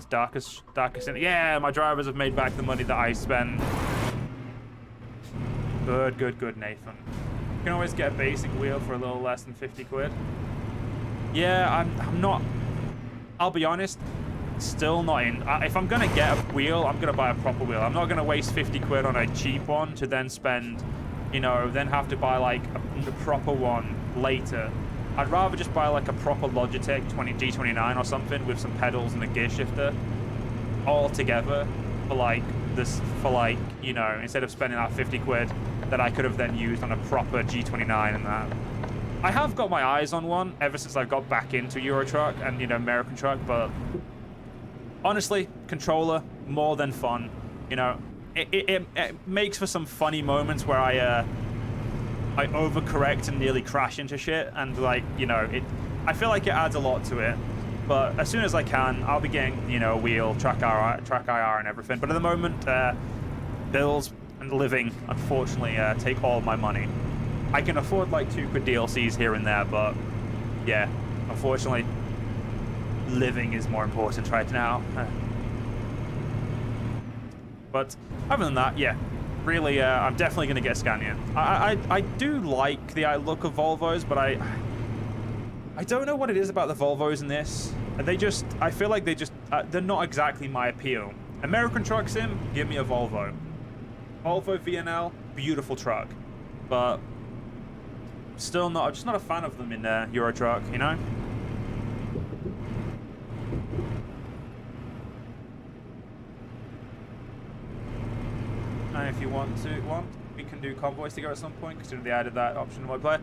darkest. Yeah, my drivers have made back the money that I spent. Good, Nathan. You can always get a basic wheel for a little less than 50 quid. Yeah, I'm not. I'll be honest. Still not in. If I'm gonna get a wheel, I'm gonna buy a proper wheel. I'm not gonna waste 50 quid on a cheap one to then spend, you know, then have to buy like a proper one later. I'd rather just buy like a proper Logitech G29 or something with some pedals and a gear shifter all together for like this, for like, you know, instead of spending that 50 quid that I could have then used on a proper G29 and that. I have got my eyes on one ever since I got back into Euro Truck and, you know, American Truck, but honestly, controller, more than fun. You know, it makes for some funny moments where I overcorrect and nearly crash into shit, and like, you know, I feel like it adds a lot to it. But as soon as I can, I'll be getting, you know, a wheel, track IR and everything. But at the moment, bills and living, unfortunately, take all my money. I can afford like 2 quid DLCs here and there, but yeah, unfortunately, living is more important right now. But other than that, yeah, really, I'm definitely going to get Scania. I do like the look of Volvos, but I don't know what it is about the Volvos in this. I feel like they're not exactly my appeal. American Truck Sim, give me a Volvo. Volvo VNL, beautiful truck, but still not. I'm just not a fan of them in Euro Truck, you know. And if you want, we can do convoys together at some point, considering they added that option in multiplayer.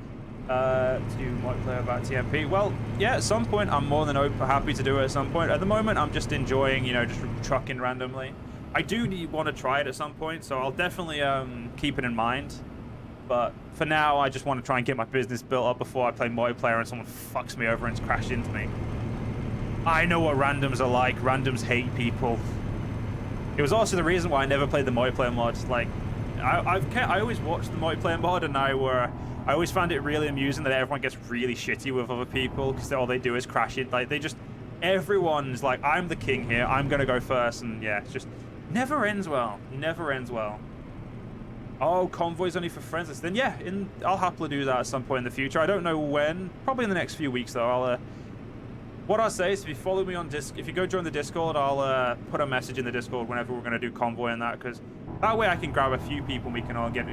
To do multiplayer about TMP. Well, yeah, at some point, I'm more than happy to do it at some point. At the moment, I'm just enjoying, you know, just trucking randomly. I do want to try it at some point, so I'll definitely keep it in mind. But for now, I just want to try and get my business built up before I play multiplayer and someone fucks me over and crashes into me. I know what randoms are like. Randoms hate people. It was also the reason why I never played the multiplayer mods. Like, I always watched the multiplayer mod, and I always found it really amusing that everyone gets really shitty with other people because all they do is crash it. Like, everyone's like, I'm the king here. I'm gonna go first, and yeah, it's just never ends well. Never ends well. Oh, convoys only for friends. Then yeah, I'll happily do that at some point in the future. I don't know when. Probably in the next few weeks though. What I'll say is, if you follow me on if you go join the Discord, I'll put a message in the Discord whenever we're gonna do convoy and that, because that way I can grab a few people and we can all get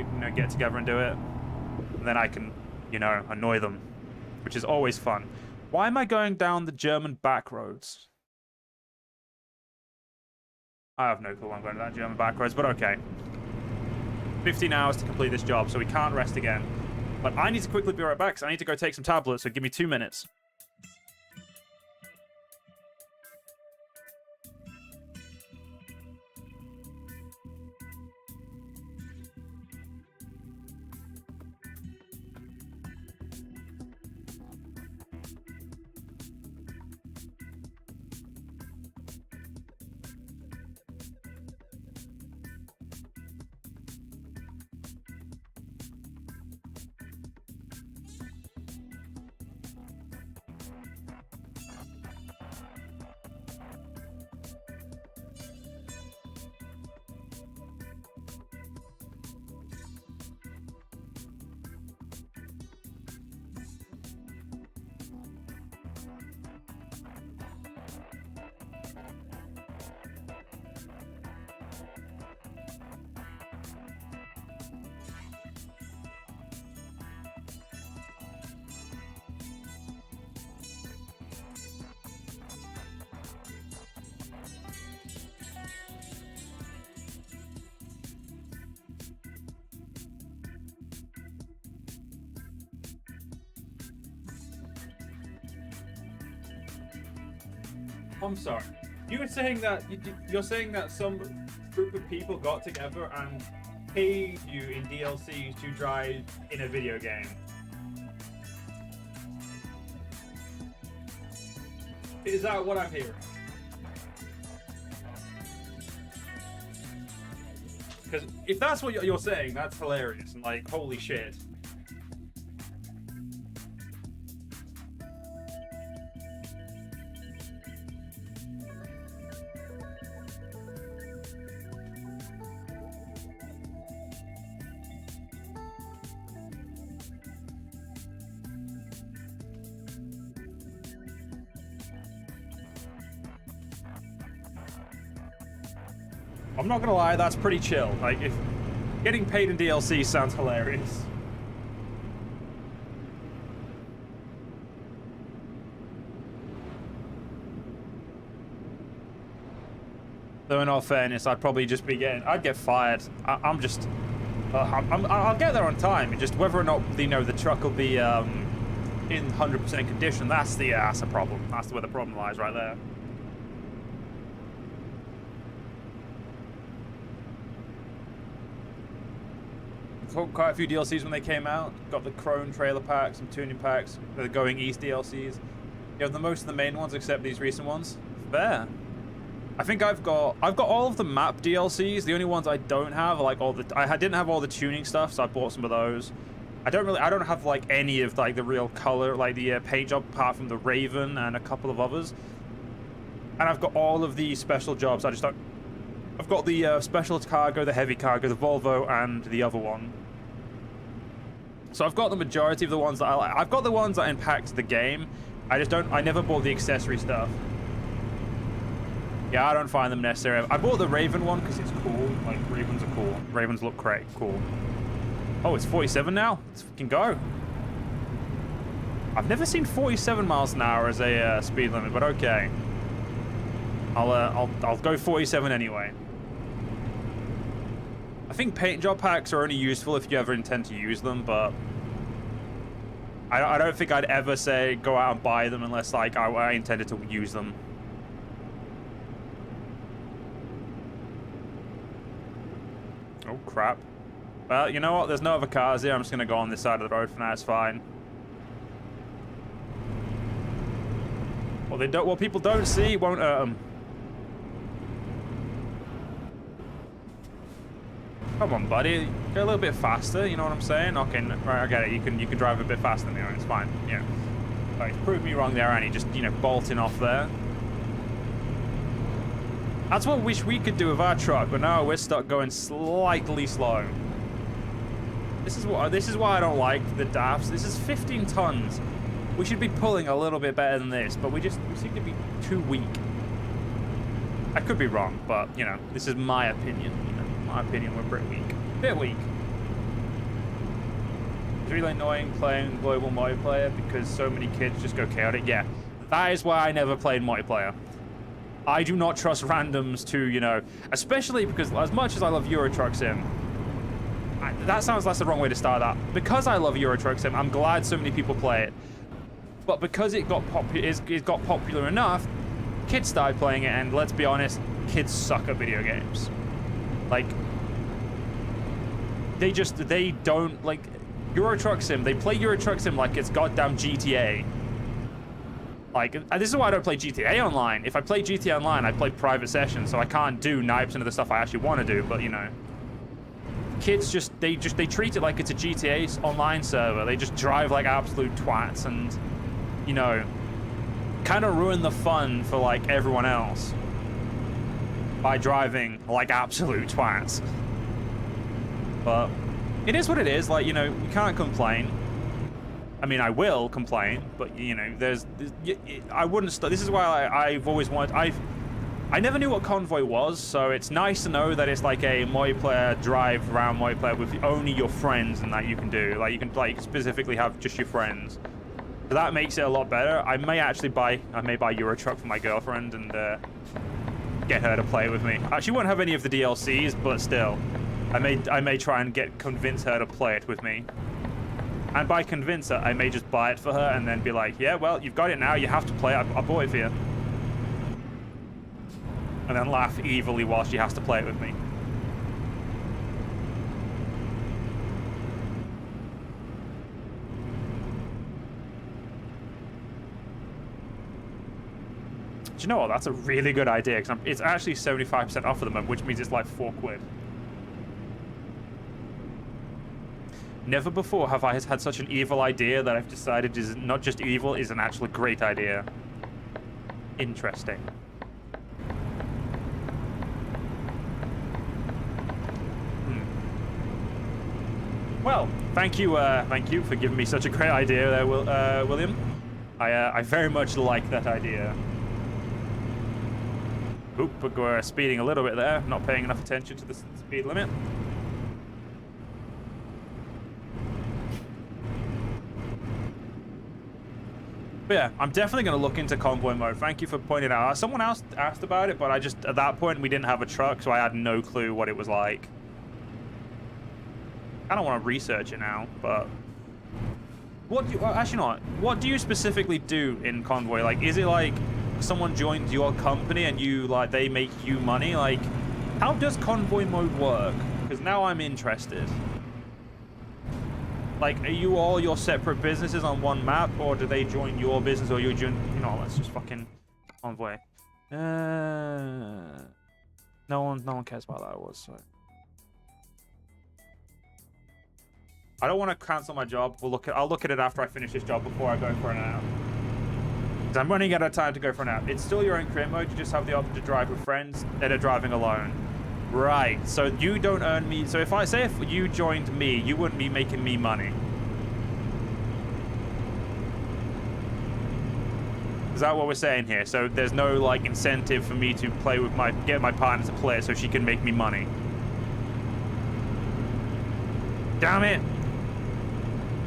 together and do it, and then I can, you know, annoy them, which is always fun. Why am I going down the German back roads? I have no clue why I'm going to that German back roads, but okay. 15 hours to complete this job, so we can't rest again. But I need to quickly be right back, because I need to go take some tablets, so give me 2 minutes. I'm sorry. You were saying that you're saying that some group of people got together and paid you in DLCs to drive in a video game. Is that what I'm hearing? Because if that's what you're saying, that's hilarious and like, holy shit. I'm not gonna lie, that's pretty chill. Like, if getting paid in DLC sounds hilarious. Though in all fairness, I'd probably just be I'd get fired. I'm just, I'll get there on time. Just whether or not, you know, the truck will be in 100% condition, that's a problem. That's where the problem lies right there. Quite a few DLCs when they came out. Got the Crone trailer packs, some tuning packs, the Going East DLCs. You have most of the main ones except these recent ones. Fair. I think I've got all of the map DLCs. The only ones I don't have are like I didn't have all the tuning stuff, so I bought some of those. I don't have like any of like the real color, like the paint job, apart from the Raven and a couple of others. And I've got all of the special jobs. I just don't. I've got the special cargo, the heavy cargo, the Volvo, and the other one. So I've got the majority of the ones that I like. I've got the ones that impact the game. I never bought the accessory stuff. Yeah, I don't find them necessary. I bought the Raven one because it's cool. Like, Ravens are cool. Ravens look great. Cool. Oh, it's 47 now? Let's fucking go. I've never seen 47 miles an hour as a speed limit, but okay. I'll go 47 anyway. I think paint job packs are only useful if you ever intend to use them, but I don't think I'd ever say go out and buy them unless like I intended to use them. Oh crap. Well, you know what? There's no other cars here. I'm just gonna go on this side of the road for now. It's fine. What people don't see won't hurt them. Come on, buddy. Go a little bit faster, you know what I'm saying? Okay, right, I get it. You can drive a bit faster than me, right? It's fine. Yeah. Right, proved me wrong there, Annie. Just, you know, bolting off there. That's what I wish we could do with our truck, but now we're stuck going slightly slow. This is why I don't like the DAFs. This is 15 tons. We should be pulling a little bit better than this, but we seem to be too weak. I could be wrong, but, you know, this is my opinion. My opinion, we're pretty weak. Bit weak. It's really annoying playing global multiplayer because so many kids just go chaotic. Yeah, that is why I never played multiplayer. I do not trust randoms to, you know, especially because as much as I love Euro Truck Sim, that's the wrong way to start that. Because I love Euro Truck Sim, I'm glad so many people play it. But because it got popular enough, kids started playing it, and let's be honest, kids suck at video games. Like, they don't, like, Euro Truck Sim, they play Euro Truck Sim like it's goddamn GTA. Like, this is why I don't play GTA Online. If I play GTA Online, I play private sessions, so I can't do 90% of the stuff I actually want to do, but, you know. Kids they treat it like it's a GTA Online server. They just drive like absolute twats and, you know, kind of ruin the fun for, like, everyone else by driving like absolute twats. But it is what it is. Like, you know, you can't complain. I mean, I will complain, but, you know, I wouldn't. This is why I've always wanted. I never knew what Convoy was, so it's nice to know that it's like a multiplayer drive around multiplayer with only your friends, and that you can do. Like, you can specifically have just your friends. So that makes it a lot better. I may buy Euro Truck for my girlfriend and get her to play with me. She won't have any of the DLCs, but still, I may try and convince her to play it with me. And by convince her, I may just buy it for her and then be like, yeah, well, you've got it now. You have to play it. I bought it for you. And then laugh evilly while she has to play it with me. Do you know what? That's a really good idea, because it's actually 75% off at the moment, which means it's like £4. Never before have I had such an evil idea that I've decided is not just evil, is an actually great idea. Interesting. Well, thank you for giving me such a great idea there, William. I very much like that idea. Oop, but we're speeding a little bit there, not paying enough attention to the speed limit. But yeah, I'm definitely going to look into convoy mode. Thank you for pointing it out. Someone else asked about it, but I just, at that point, we didn't have a truck, so I had no clue what it was like. I don't want to research it now, but... What do you, well, actually not. What do you specifically do in convoy? Like, is it like someone joins your company and you, like, they make you money? Like, how does convoy mode work? Because now I'm interested. Like, are you all your separate businesses on one map, or do they join your business, or you join, you know, let's just fucking convoy. No one cares about that, was so. I don't want to cancel my job. I'll look at it after I finish this job before I go for an nap. Because I'm running out of time to go for a nap. It's still your own career mode. You just have the option to drive with friends that are driving alone. Right. So you don't earn me. So if you joined me, you wouldn't be making me money. Is that what we're saying here? So there's no like incentive for me to play with get my partner to play so she can make me money. Damn it.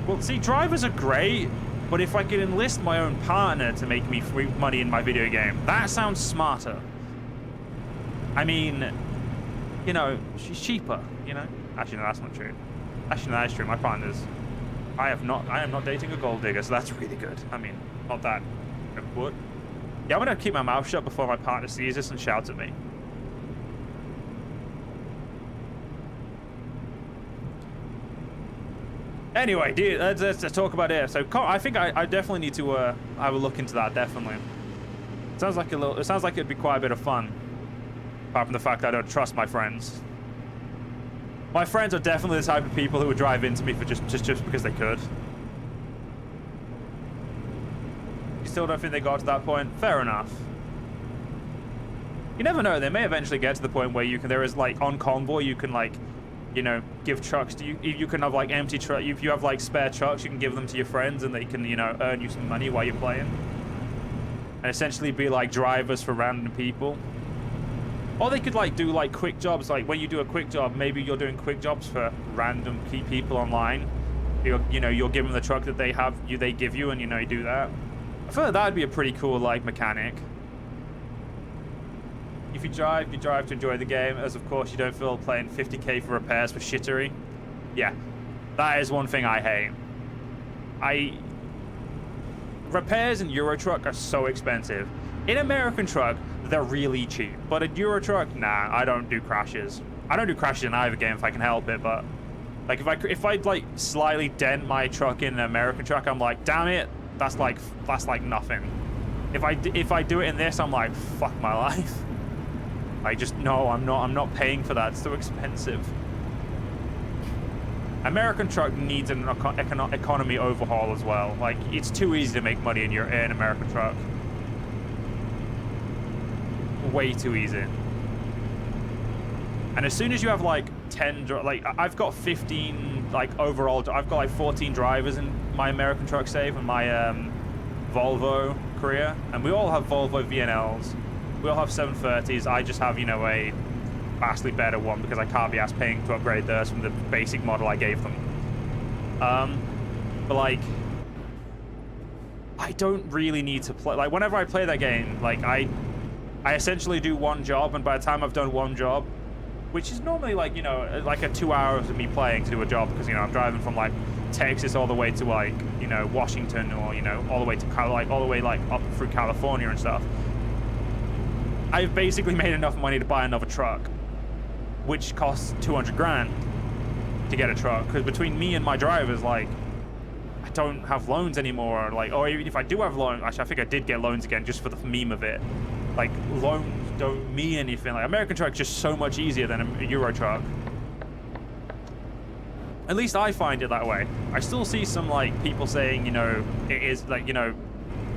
Well, see, drivers are great, but if I could enlist my own partner to make me free money in my video game, that sounds smarter. I mean, you know, she's cheaper, you know? Actually, no, that's not true. Actually, no, that's true. My partner's... I am not dating a gold digger, so that's really good. I mean, not that it would. Yeah, I'm gonna keep my mouth shut before my partner sees this and shouts at me. Anyway, dude, let's talk about it. So, I think I definitely need to have a look into that. Definitely. It sounds like it'd be quite a bit of fun. Apart from the fact that I don't trust my friends. My friends are definitely the type of people who would drive into me for just because they could. You still don't think they got to that point? Fair enough. You never know. They may eventually get to the point where you can. There is like on convoy, you can like, you know, give trucks to you. You can have like empty truck. If you have like spare trucks, you can give them to your friends, and they can, you know, earn you some money while you're playing. And essentially be like drivers for random people. Or they could like do like quick jobs. Like when you do a quick job, maybe you're doing quick jobs for random people online. You're giving them the truck that they give you, and you know, you do that. I feel like that'd be a pretty cool like mechanic. If you drive to enjoy the game, as of course you don't feel playing 50k for repairs for shittery. Yeah, that is one thing I hate. Repairs in Euro Truck are so expensive. In American Truck, they're really cheap. But in Euro Truck, nah, I don't do crashes. I don't do crashes in either game if I can help it, but like if I like slightly dent my truck in an American Truck, I'm like, damn it, that's like nothing. If I do it in this, I'm like, fuck my life. No, I'm not paying for that. It's too expensive. American Truck needs an economy overhaul as well. Like, it's too easy to make money in American Truck. Way too easy. And as soon as you have like 10, like I've got 15 like overall. I've got like 14 drivers in my American Truck save and my Volvo career, and we all have Volvo VNLs. We all have 730s. I just have, you know, a vastly better one because I can't be asked paying to upgrade theirs from the basic model I gave them. But like, I don't really need to play. Like, whenever I play that game, like I essentially do one job, and by the time I've done one job, which is normally like, you know, like a 2 hours of me playing to do a job, because, you know, I'm driving from like Texas all the way to like, you know, Washington, or, you know, all the way to all the way like up through California and stuff. I've basically made enough money to buy another truck, which costs 200 grand to get a truck. Because between me and my drivers, like, I don't have loans anymore. Like, or even if I do have loans, actually, I think I did get loans again just for the meme of it. Like, loans don't mean anything. Like, American Truck's just so much easier than a Euro Truck. At least I find it that way. I still see some like people saying, you know, it is like, you know,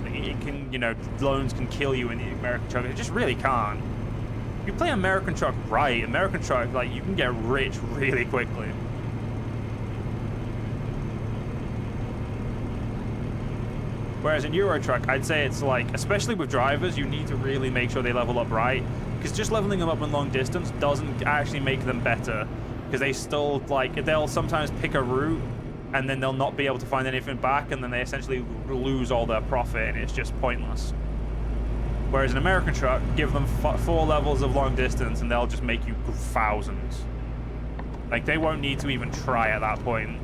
it can, you know, loans can kill you in the American Truck. It just really can't. If you play American Truck right, American Truck, like, you can get rich really quickly. Whereas in Euro Truck, I'd say it's like, especially with drivers, you need to really make sure they level up right. because just leveling them up in long distance doesn't actually make them better, because they still, like, they'll sometimes pick a route and then they'll not be able to find anything back, and then they essentially lose all their profit, and it's just pointless. Whereas an American truck, give them 4 levels of long distance and they'll just make you thousands. Like, they won't need to even try at that point.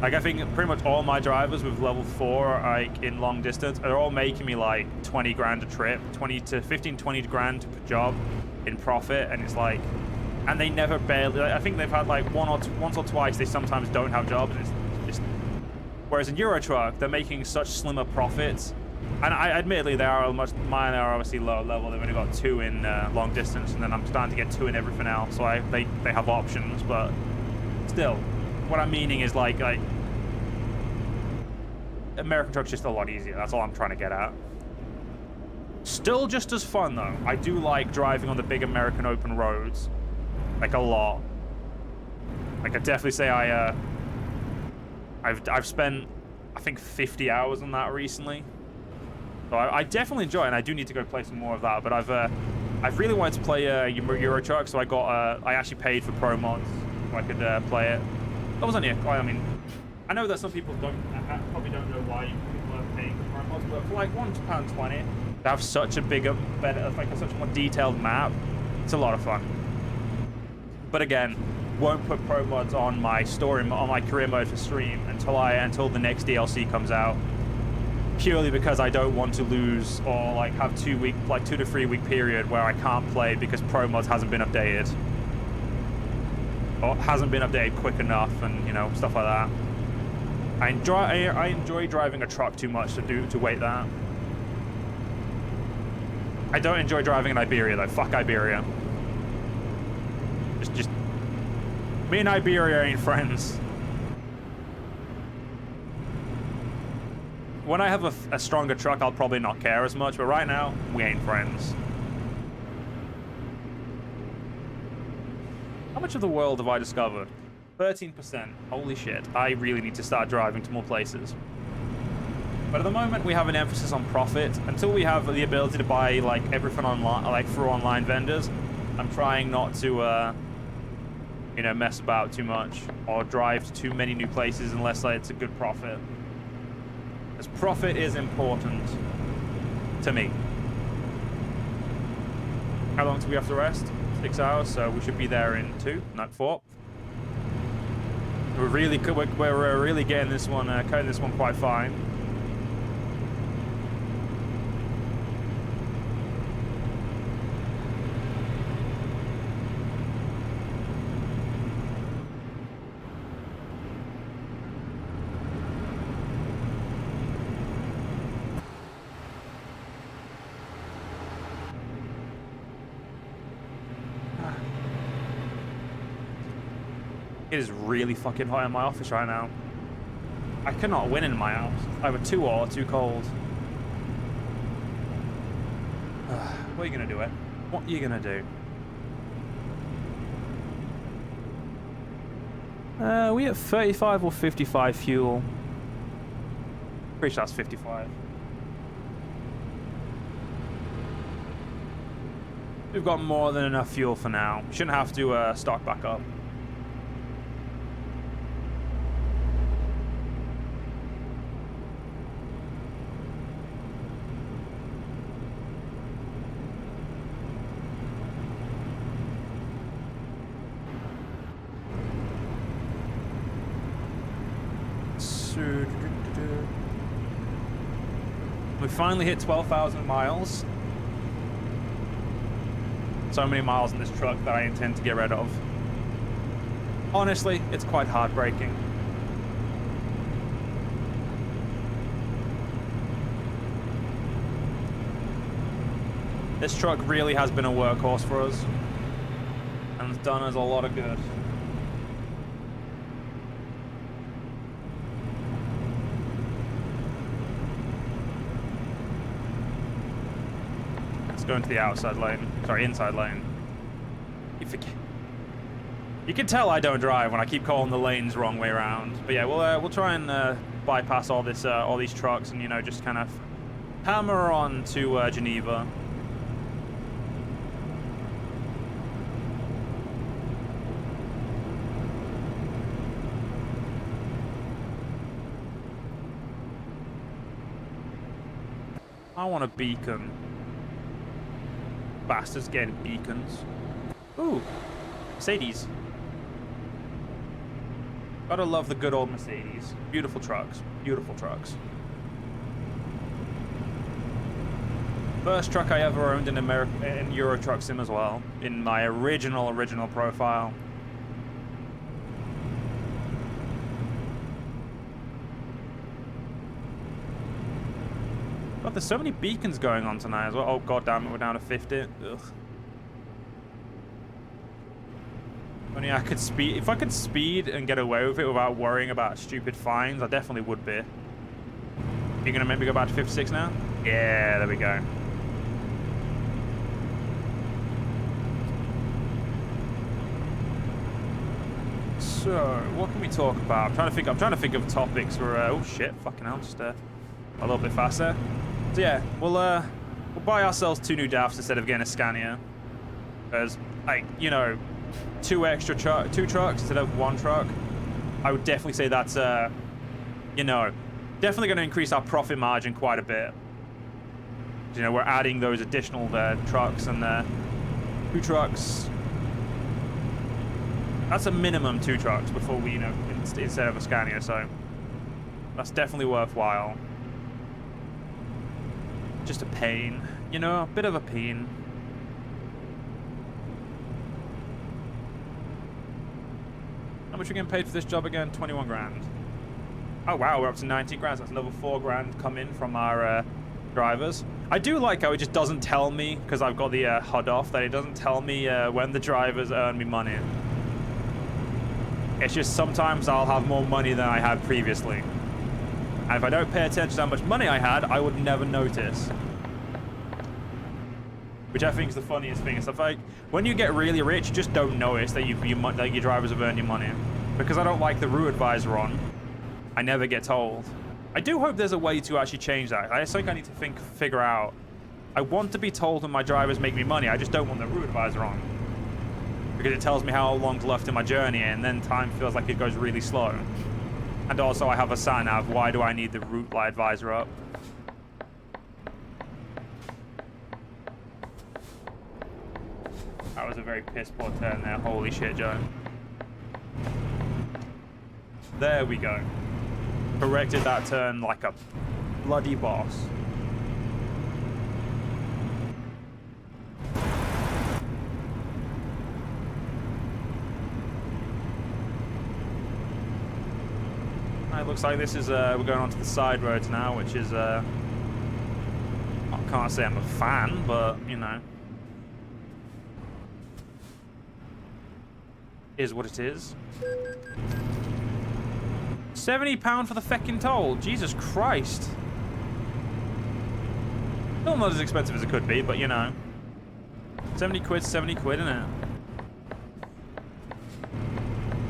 Like, I think pretty much all my drivers with level 4, like, in long distance, are all making me, like, 20 grand a trip, 20 grand per job in profit, and it's like, and they never barely, I think they've had, like, once or twice, they sometimes don't have jobs, and it's just, whereas in Euro Truck, they're making such slimmer profits, and admittedly, mine are obviously low level. They've only got 2 in long distance, and then I'm starting to get 2 in everything else, so they have options, but still, what I'm meaning is, like American Truck's just a lot easier. That's all I'm trying to get at. Still just as fun, though. I do like driving on the big American open roads, like, a lot. Like, I definitely say I've spent, I think, 50 hours on that recently. So I definitely enjoy it, and I do need to go play some more of that. But I've really wanted to play Euro Truck, so I actually paid for pro mods so I could play it. That was only I mean, I know that some people probably don't know why people are paying for pro mods, but for like £1.20 to have such a bigger, better, like such a more detailed map, it's a lot of fun. But again, won't put pro mods on my career mode for stream until the next DLC comes out. Purely because I don't want to lose or like have 2 to 3 week period where I can't play because pro mods hasn't been updated or hasn't been updated quick enough, and you know, stuff like that. I enjoy driving a truck too much to wait that. I don't enjoy driving in Iberia though. Fuck Iberia. Just me and Iberia ain't friends. When I have a stronger truck, I'll probably not care as much, but right now, we ain't friends. How much of the world have I discovered? 13%. Holy shit. I really need to start driving to more places. But at the moment, we have an emphasis on profit. Until we have the ability to buy, like, everything online, like, through online vendors, I'm trying not to, you know, mess about too much or drive to too many new places unless it's a good profit. As profit is important to me. How long do we have to rest? 6 hours, so we should be there in 2, not 4. We're really getting this one, cutting this one quite fine. It is really fucking hot in my office right now. I cannot win in my house. Either too hot or too cold. What are you gonna do, Ed? What are you gonna do? We at 35 or 55 fuel? Pretty sure that's 55. We've got more than enough fuel for now. Shouldn't have to stock back up. We finally hit 12,000 miles. So many miles in this truck that I intend to get rid of. Honestly, it's quite heartbreaking. This truck really has been a workhorse for us, and it's done us a lot of good. Go into the outside lane. Sorry, inside lane. You can tell I don't drive when I keep calling the lanes wrong way around. But yeah, we'll try and bypass all these trucks and, you know, just kind of hammer on to Geneva. I want a beacon. Bastards getting beacons. Ooh, Mercedes. Gotta love the good old Mercedes. Beautiful trucks. Beautiful trucks. First truck I ever owned in Euro Truck Sim as well. In my original profile. God, there's so many beacons going on tonight as well. Oh, god damn it, we're down to 50. Ugh. Only I could speed. If I could speed and get away with it without worrying about stupid fines, I definitely would be. You're gonna make me go back to 56 now? Yeah, there we go. So, what can we talk about? I'm trying to think of topics for. Oh shit! Fucking hell! Just a little bit faster. So yeah, we'll buy ourselves 2 new DAFs instead of getting a Scania, because like you know, 2 trucks instead of 1 truck. I would definitely say that's you know, definitely going to increase our profit margin quite a bit. You know, we're adding those additional trucks and 2 trucks. That's a minimum 2 trucks before we, you know, instead of a Scania. So that's definitely worthwhile. Just a pain, you know, a bit of a pain. How much are we getting paid for this job again? 21 grand. Oh wow, we're up to 90 grand. So that's another 4 grand come in from our drivers. I do like how it just doesn't tell me, because I've got the HUD off, that it doesn't tell me when the drivers earn me money. It's just sometimes I'll have more money than I had previously. And if I don't pay attention to how much money I had, I would never notice. Which I think is the funniest thing. It's like, when you get really rich, you just don't notice that that your drivers have earned your money. Because I don't like the route advisor on, I never get told. I do hope there's a way to actually change that. I just think I need to figure out. I want to be told when my drivers make me money. I just don't want the route advisor on. Because it tells me how long's left in my journey, and then time feels like it goes really slow. And also I have a sat nav. Why do I need the route advisor up? That was a very piss poor turn there. Holy shit, Joe. There we go. Corrected that turn like a bloody boss. It looks like this is we're going onto the side roads now, which is I can't say I'm a fan, but you know, is what it is. £70 for the feckin' toll. Jesus Christ. Still not as expensive as it could be, but you know, 70 quid, 70 quid, isn't it?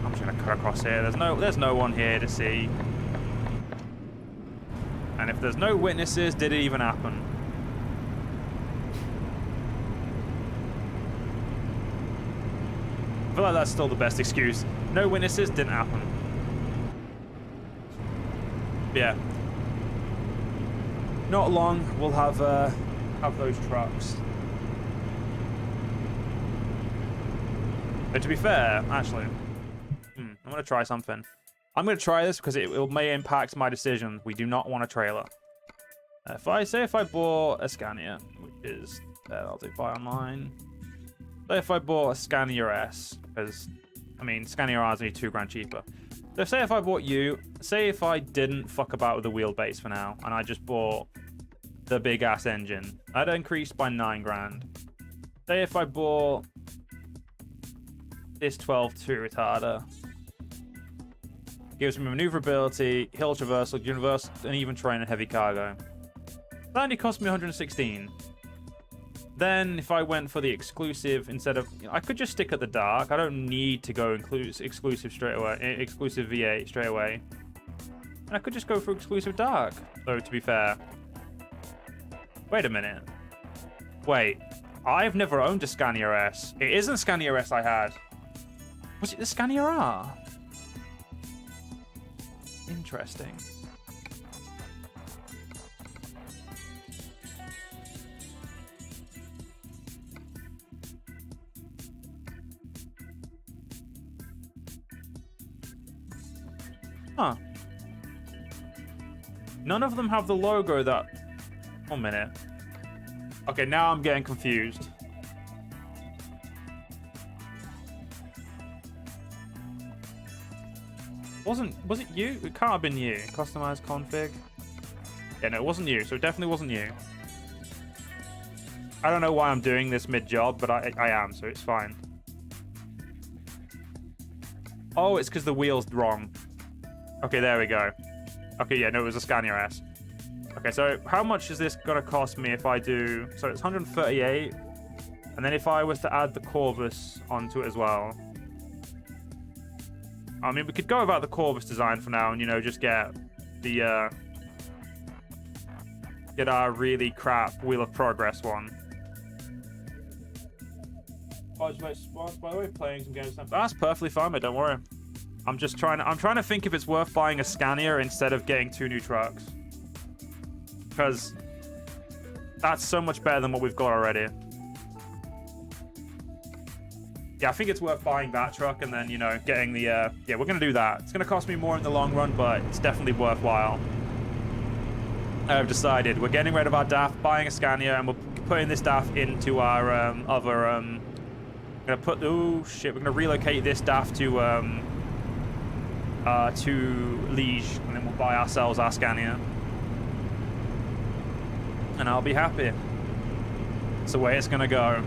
I'm just gonna cut across here. There's no one here to see. And if there's no witnesses, did it even happen? I feel like that's still the best excuse. No witnesses, didn't happen. Yeah. Not long, we'll have those trucks. But to be fair, actually, I'm gonna try something. I'm gonna try this because it may impact my decision. We do not want a trailer. If I bought a Scania, which is I'll do buy online. Say if I bought a Scania S, because I mean Scania R is only 2 grand cheaper. So say if I bought say if I didn't fuck about with the wheelbase for now, and I just bought the big ass engine, I'd increase by 9 grand. Say if I bought this 12.2 retarder, gives me maneuverability, hill traversal, universal, and even terrain and heavy cargo. That only cost me 116. Then if I went for the exclusive instead of, I could just stick at the dark. I don't need to go exclusive straight away, exclusive V8 straight away. And I could just go for exclusive dark. So to be fair, Wait a minute. Wait. I've never owned a Scania S. It isn't Scania S I had. Was it the Scania R? Interesting. Huh. None of them have the logo that... 1 minute. Okay, now I'm getting confused. Was it you? It can't have been you. Customize config. Yeah, no, it wasn't you, so it definitely wasn't you. I don't know why I'm doing this mid-job, but I am, so it's fine. Oh, it's because the wheel's wrong. Okay, there we go. Okay, yeah, no, it was a Scania S. Okay, so how much is this going to cost me if I do... So it's 138. And then if I was to add the Corvus onto it as well. I mean, we could go about the Corvus design for now and, you know, just get the... get our really crap Wheel of Progress one. By the way, playing some games. That's perfectly fine, mate, don't worry. I'm trying to think if it's worth buying a Scania instead of getting 2 new trucks. Because that's so much better than what we've got already. Yeah, I think it's worth buying that truck and then, you know, getting the... yeah, we're going to do that. It's going to cost me more in the long run, but it's definitely worthwhile. I've decided we're getting rid of our DAF, buying a Scania, and we're putting this DAF into our other... we're going to put... Oh, shit. We're going to relocate this DAF to Liege, and then we'll buy ourselves our Scania. And I'll be happy. It's the way it's going to go.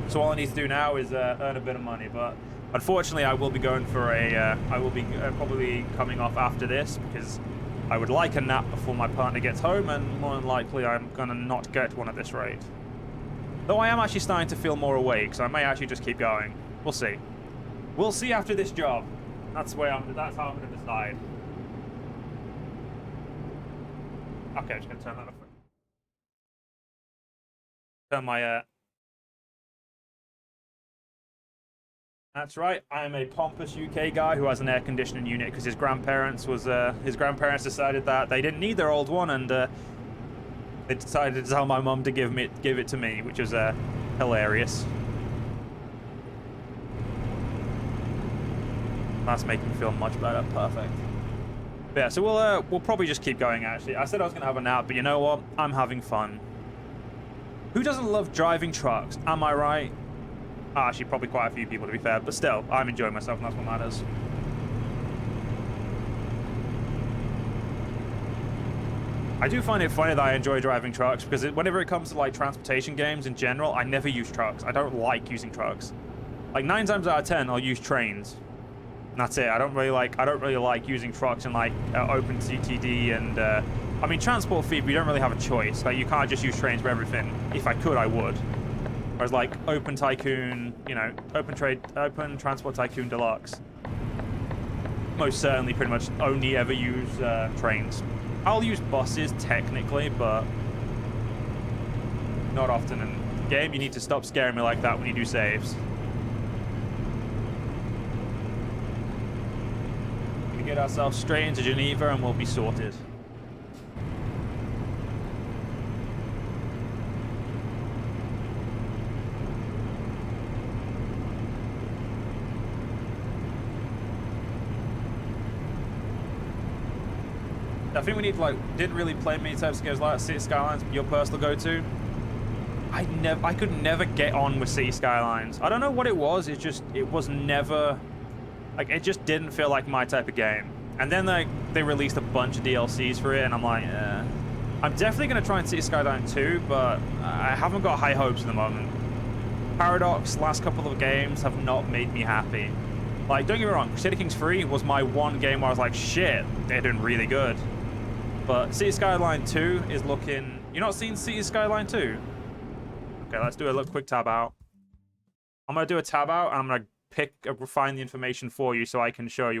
So all I need to do now is earn a bit of money, but unfortunately I will be going for a... I will be probably coming off after this, because I would like a nap before my partner gets home, and more than likely I'm going to not get one at this rate. Though I am actually starting to feel more awake, so I may actually just keep going. We'll see. We'll see after this job. That's how I'm going to decide. Okay, I'm just going to turn that off. Turn my... That's right. I'm a pompous UK guy who has an air conditioning unit because his grandparents decided that they didn't need their old one, and they decided to tell my mum to give it to me, which was hilarious. That's making me feel much better. Perfect. But yeah, so we'll probably just keep going. Actually, I said I was gonna have a nap, but you know what? I'm having fun. Who doesn't love driving trucks? Am I right? Actually, probably quite a few people, to be fair, but still, I'm enjoying myself, and that's what matters. I do find it funny that I enjoy driving trucks, because whenever it comes to, like, transportation games in general, I never use trucks. I don't like using trucks. Like, 9 times out of 10, I'll use trains. And that's it. I don't really like using trucks in, like, open CTD and, I mean, Transport Feed, we don't really have a choice. Like, you can't just use trains for everything. If I could, I would. Whereas, like, Open Tycoon, you know, Open Transport Tycoon Deluxe, most certainly pretty much only ever use trains. I'll use buses, technically, but not often. And game, you need to stop scaring me like that when you do saves. We get ourselves straight into Geneva and we'll be sorted. I think we need to, like, didn't really play many types of games like City Skylines, your personal go-to. I could never get on with City Skylines. I don't know what it was. It was never, like, it just didn't feel like my type of game. And then they released a bunch of DLCs for it, and I'm like, I'm definitely gonna try and City Skylines 2, but I haven't got high hopes at the moment. Paradox last couple of games have not made me happy. Like, don't get me wrong, Crusader Kings 3 was my one game where I was like, shit, they're doing really good. But City Skyline 2 is looking... You're not seeing City Skyline 2? Okay, let's do a quick tab out. I'm going to do a tab out, and I'm going to find the information for you so I can show you what